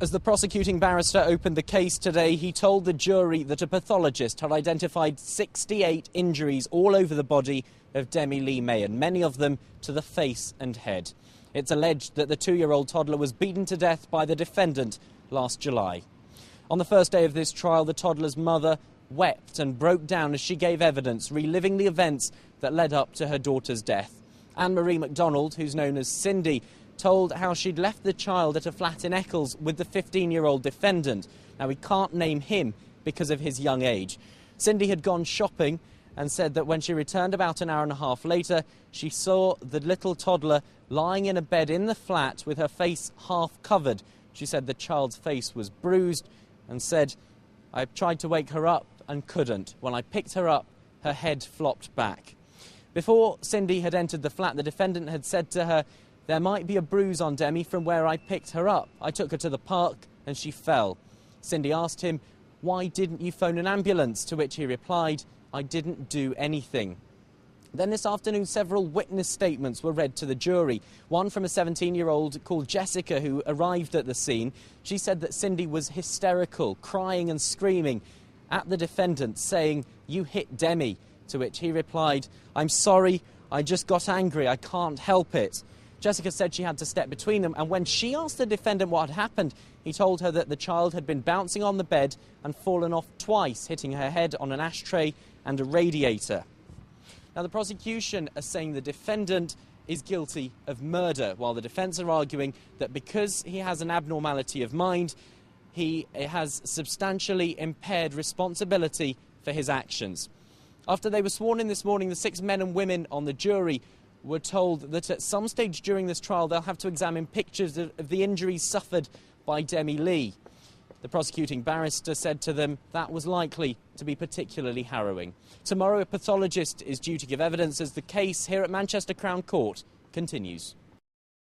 As the prosecuting barrister opened the case today, he told the jury that a pathologist had identified 68 injuries all over the body of Demi Lee Mayen, many of them to the face and head. It's alleged that the 2-year-old toddler was beaten to death by the defendant last July. On the first day of this trial, the toddler's mother wept and broke down as she gave evidence, reliving the events that led up to her daughter's death. Anne-Marie MacDonald, who's known as Cindy, told how she'd left the child at a flat in Eccles with the 15-year-old defendant. Now, we can't name him because of his young age. Cindy had gone shopping and said that when she returned about an hour and a half later, she saw the little toddler lying in a bed in the flat with her face half covered. She said the child's face was bruised and said, "I tried to wake her up and couldn't. When I picked her up, her head flopped back." Before Cindy had entered the flat, the defendant had said to her, "There might be a bruise on Demi from where I picked her up. I took her to the park and she fell." Cindy asked him, "Why didn't you phone an ambulance?" To which he replied, "I didn't do anything." Then this afternoon, several witness statements were read to the jury. One from a 17-year-old called Jessica who arrived at the scene. She said that Cindy was hysterical, crying and screaming at the defendant, saying, "You hit Demi." To which he replied, "I'm sorry, I just got angry, I can't help it." Jessica said she had to step between them, and when she asked the defendant what had happened, he told her that the child had been bouncing on the bed and fallen off twice, hitting her head on an ashtray and a radiator. Now, the prosecution are saying the defendant is guilty of murder, while the defence are arguing that because he has an abnormality of mind, he has substantially impaired responsibility for his actions. After they were sworn in this morning, the 6 men and women on the jury were told that at some stage during this trial they'll have to examine pictures of the injuries suffered by Demi Lee. The prosecuting barrister said to them that was likely to be particularly harrowing. Tomorrow, a pathologist is due to give evidence as the case here at Manchester Crown Court continues.